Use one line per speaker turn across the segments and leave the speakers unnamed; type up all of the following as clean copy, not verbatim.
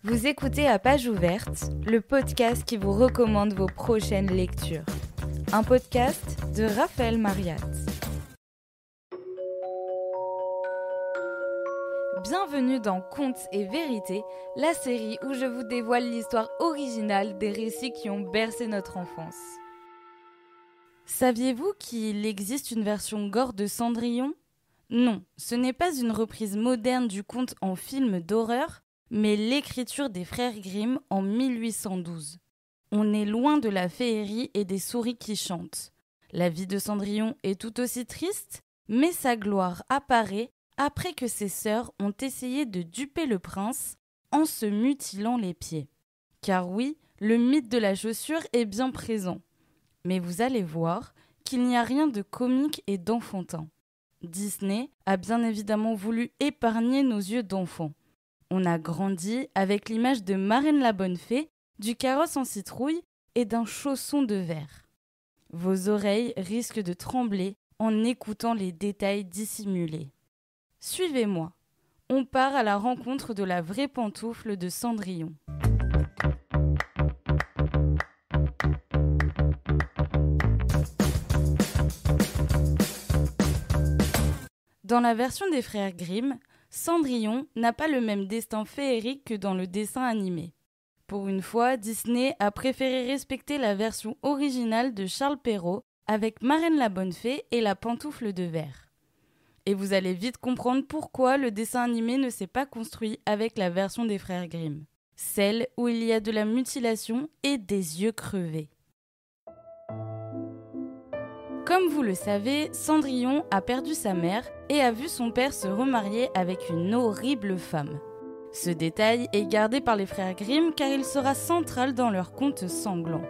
Vous écoutez À Page Ouverte, le podcast qui vous recommande vos prochaines lectures. Un podcast de Raphaël Mariat. Bienvenue dans Contes et Vérités, la série où je vous dévoile l'histoire originale des récits qui ont bercé notre enfance. Saviez-vous qu'il existe une version gore de Cendrillon ? Non, ce n'est pas une reprise moderne du conte en film d'horreur, mais l'écriture des frères Grimm en 1812. On est loin de la féerie et des souris qui chantent. La vie de Cendrillon est tout aussi triste, mais sa gloire apparaît après que ses sœurs ont essayé de duper le prince en se mutilant les pieds. Car oui, le mythe de la chaussure est bien présent. Mais vous allez voir qu'il n'y a rien de comique et d'enfantin. Disney a bien évidemment voulu épargner nos yeux d'enfants. On a grandi avec l'image de Marraine la Bonne Fée, du carrosse en citrouille et d'un chausson de verre. Vos oreilles risquent de trembler en écoutant les détails dissimulés. Suivez-moi, on part à la rencontre de la vraie pantoufle de Cendrillon. Dans la version des frères Grimm, Cendrillon n'a pas le même destin féerique que dans le dessin animé. Pour une fois, Disney a préféré respecter la version originale de Charles Perrault avec Marraine la Bonne Fée et la pantoufle de verre. Et vous allez vite comprendre pourquoi le dessin animé ne s'est pas construit avec la version des frères Grimm, celle où il y a de la mutilation et des yeux crevés. Comme vous le savez, Cendrillon a perdu sa mère et a vu son père se remarier avec une horrible femme. Ce détail est gardé par les frères Grimm car il sera central dans leur conte sanglant.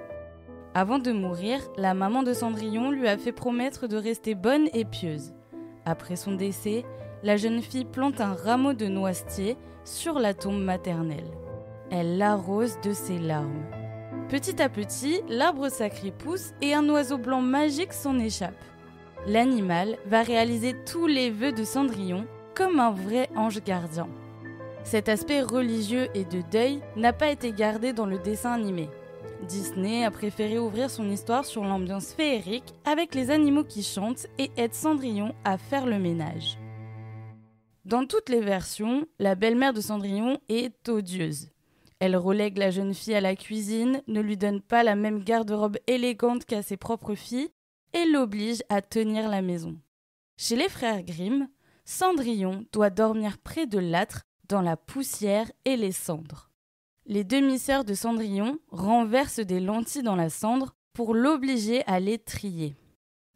Avant de mourir, la maman de Cendrillon lui a fait promettre de rester bonne et pieuse. Après son décès, la jeune fille plante un rameau de noisetier sur la tombe maternelle. Elle l'arrose de ses larmes. Petit à petit, l'arbre sacré pousse et un oiseau blanc magique s'en échappe. L'animal va réaliser tous les vœux de Cendrillon comme un vrai ange gardien. Cet aspect religieux et de deuil n'a pas été gardé dans le dessin animé. Disney a préféré ouvrir son histoire sur l'ambiance féerique avec les animaux qui chantent et aident Cendrillon à faire le ménage. Dans toutes les versions, la belle-mère de Cendrillon est odieuse. Elle relègue la jeune fille à la cuisine, ne lui donne pas la même garde-robe élégante qu'à ses propres filles et l'oblige à tenir la maison. Chez les frères Grimm, Cendrillon doit dormir près de l'âtre dans la poussière et les cendres. Les demi-sœurs de Cendrillon renversent des lentilles dans la cendre pour l'obliger à les trier.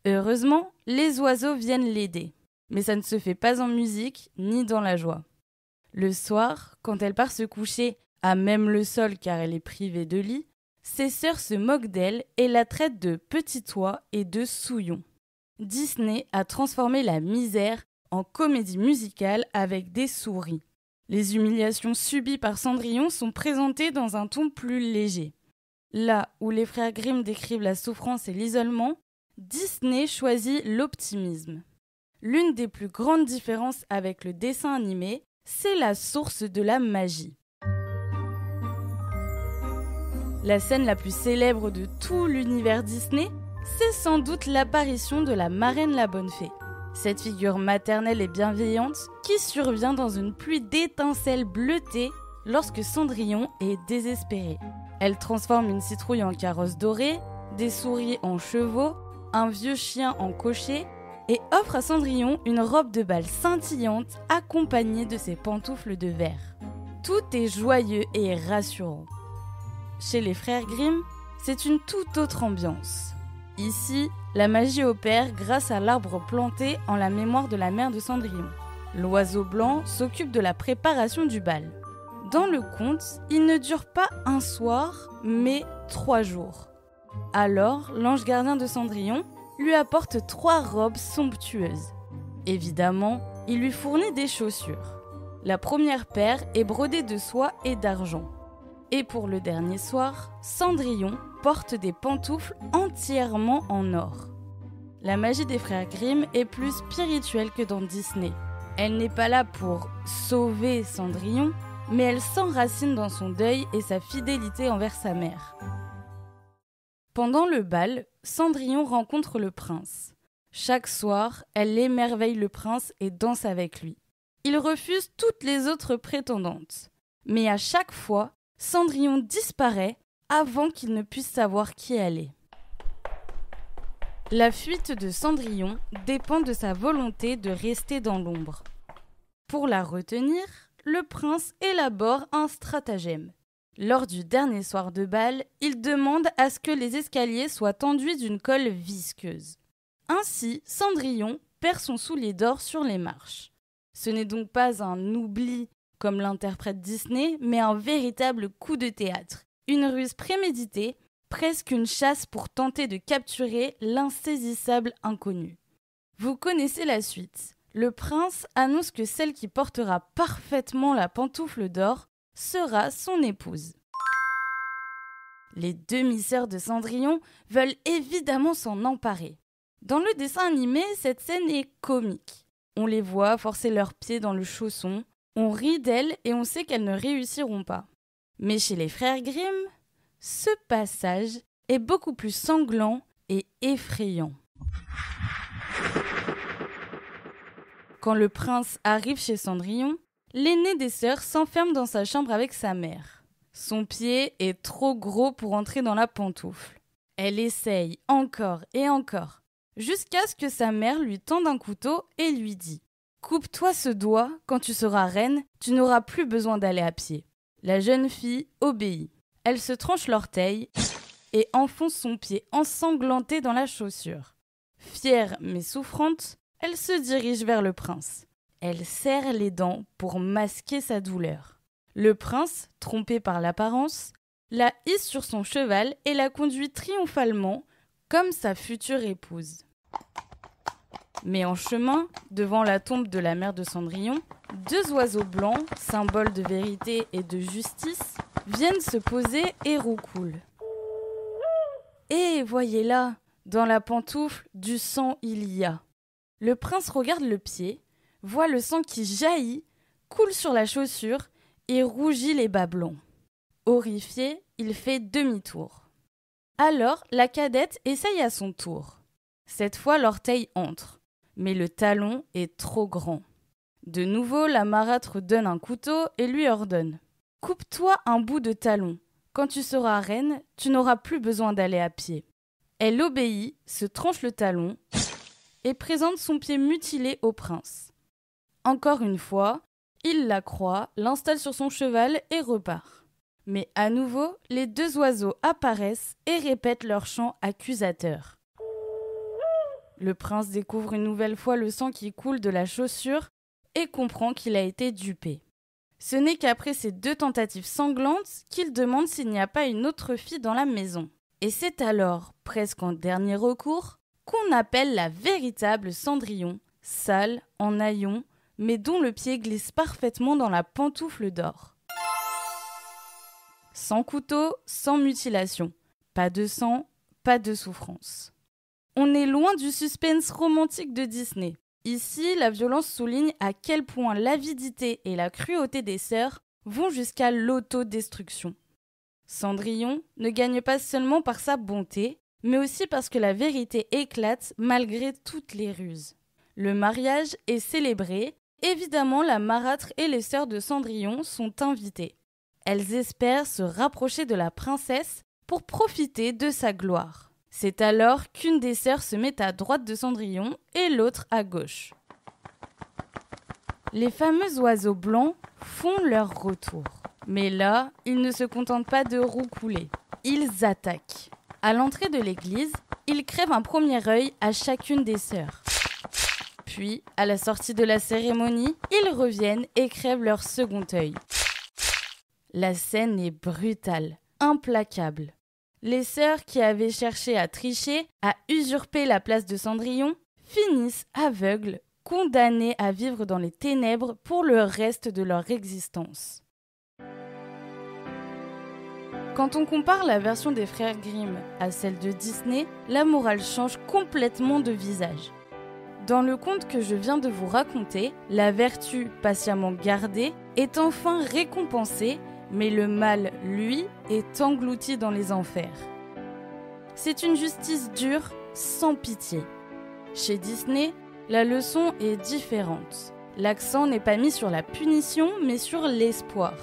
Heureusement, les oiseaux viennent l'aider, mais ça ne se fait pas en musique ni dans la joie. Le soir, quand elle part se coucher à même le sol car elle est privée de lit, ses sœurs se moquent d'elle et la traitent de petit oie et de souillon. Disney a transformé la misère en comédie musicale avec des souris. Les humiliations subies par Cendrillon sont présentées dans un ton plus léger. Là où les frères Grimm décrivent la souffrance et l'isolement, Disney choisit l'optimisme. L'une des plus grandes différences avec le dessin animé, c'est la source de la magie. La scène la plus célèbre de tout l'univers Disney, c'est sans doute l'apparition de la Marraine la Bonne Fée. Cette figure maternelle et bienveillante qui survient dans une pluie d'étincelles bleutées lorsque Cendrillon est désespéré. Elle transforme une citrouille en carrosse doré, des souris en chevaux, un vieux chien en cocher et offre à Cendrillon une robe de bal scintillante accompagnée de ses pantoufles de verre. Tout est joyeux et rassurant. Chez les frères Grimm, c'est une toute autre ambiance. Ici, la magie opère grâce à l'arbre planté en la mémoire de la mère de Cendrillon. L'oiseau blanc s'occupe de la préparation du bal. Dans le conte, il ne dure pas un soir, mais 3 jours. Alors, l'ange gardien de Cendrillon lui apporte 3 robes somptueuses. Évidemment, il lui fournit des chaussures. La première paire est brodée de soie et d'argent. Et pour le dernier soir, Cendrillon porte des pantoufles entièrement en or. La magie des frères Grimm est plus spirituelle que dans Disney. Elle n'est pas là pour sauver Cendrillon, mais elle s'enracine dans son deuil et sa fidélité envers sa mère. Pendant le bal, Cendrillon rencontre le prince. Chaque soir, elle émerveille le prince et danse avec lui. Il refuse toutes les autres prétendantes. Mais à chaque fois, Cendrillon disparaît avant qu'il ne puisse savoir qui elle est. La fuite de Cendrillon dépend de sa volonté de rester dans l'ombre. Pour la retenir, le prince élabore un stratagème. Lors du dernier soir de bal, il demande à ce que les escaliers soient enduits d'une colle visqueuse. Ainsi, Cendrillon perd son soulier d'or sur les marches. Ce n'est donc pas un oubli comme l'interprète Disney, mais un véritable coup de théâtre. Une ruse préméditée, presque une chasse pour tenter de capturer l'insaisissable inconnu. Vous connaissez la suite. Le prince annonce que celle qui portera parfaitement la pantoufle d'or sera son épouse. Les demi-sœurs de Cendrillon veulent évidemment s'en emparer. Dans le dessin animé, cette scène est comique. On les voit forcer leurs pieds dans le chausson, on rit d'elles et on sait qu'elles ne réussiront pas. Mais chez les frères Grimm, ce passage est beaucoup plus sanglant et effrayant. Quand le prince arrive chez Cendrillon, l'aînée des sœurs s'enferme dans sa chambre avec sa mère. Son pied est trop gros pour entrer dans la pantoufle. Elle essaye encore et encore, jusqu'à ce que sa mère lui tende un couteau et lui dit « Coupe-toi ce doigt, quand tu seras reine, tu n'auras plus besoin d'aller à pied. » La jeune fille obéit. Elle se tranche l'orteil et enfonce son pied ensanglanté dans la chaussure. Fière mais souffrante, elle se dirige vers le prince. Elle serre les dents pour masquer sa douleur. Le prince, trompé par l'apparence, la hisse sur son cheval et la conduit triomphalement comme sa future épouse. Mais en chemin, devant la tombe de la mère de Cendrillon, 2 oiseaux blancs, symboles de vérité et de justice, viennent se poser et roucoulent. Et voyez là, dans la pantoufle, du sang il y a. Le prince regarde le pied, voit le sang qui jaillit, coule sur la chaussure et rougit les bas blancs. Horrifié, il fait demi-tour. Alors, la cadette essaye à son tour. Cette fois, l'orteil entre, mais le talon est trop grand. De nouveau, la marâtre donne un couteau et lui ordonne « Coupe-toi un bout de talon. Quand tu seras reine, tu n'auras plus besoin d'aller à pied. » Elle obéit, se tranche le talon et présente son pied mutilé au prince. Encore une fois, il la croit, l'installe sur son cheval et repart. Mais à nouveau, les 2 oiseaux apparaissent et répètent leur chant accusateur. Le prince découvre une nouvelle fois le sang qui coule de la chaussure et comprend qu'il a été dupé. Ce n'est qu'après ces 2 tentatives sanglantes qu'il demande s'il n'y a pas une autre fille dans la maison. Et c'est alors, presque en dernier recours, qu'on appelle la véritable Cendrillon, sale, en haillons, mais dont le pied glisse parfaitement dans la pantoufle d'or. Sans couteau, sans mutilation. Pas de sang, pas de souffrance. On est loin du suspense romantique de Disney. Ici, la violence souligne à quel point l'avidité et la cruauté des sœurs vont jusqu'à l'autodestruction. Cendrillon ne gagne pas seulement par sa bonté, mais aussi parce que la vérité éclate malgré toutes les ruses. Le mariage est célébré. Évidemment, la marâtre et les sœurs de Cendrillon sont invitées. Elles espèrent se rapprocher de la princesse pour profiter de sa gloire. C'est alors qu'une des sœurs se met à droite de Cendrillon et l'autre à gauche. Les fameux oiseaux blancs font leur retour. Mais là, ils ne se contentent pas de roucouler. Ils attaquent. À l'entrée de l'église, ils crèvent un premier œil à chacune des sœurs. Puis, à la sortie de la cérémonie, ils reviennent et crèvent leur second œil. La scène est brutale, implacable. Les sœurs qui avaient cherché à tricher, à usurper la place de Cendrillon, finissent aveugles, condamnées à vivre dans les ténèbres pour le reste de leur existence. Quand on compare la version des frères Grimm à celle de Disney, la morale change complètement de visage. Dans le conte que je viens de vous raconter, la vertu patiemment gardée est enfin récompensée, mais le mal, lui, est englouti dans les enfers. C'est une justice dure, sans pitié. Chez Disney, la leçon est différente. L'accent n'est pas mis sur la punition, mais sur l'espoir.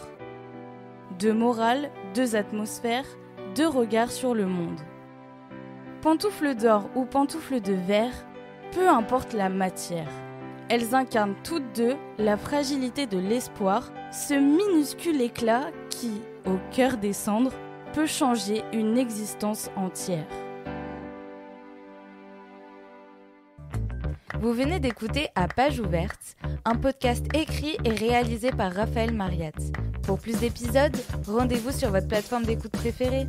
2 morales, 2 atmosphères, 2 regards sur le monde. Pantoufles d'or ou pantoufles de verre, peu importe la matière. Elles incarnent toutes deux la fragilité de l'espoir, ce minuscule éclat qui, au cœur des cendres, peut changer une existence entière.
Vous venez d'écouter À Page Ouverte, un podcast écrit et réalisé par Raphaël Mariat. Pour plus d'épisodes, rendez-vous sur votre plateforme d'écoute préférée.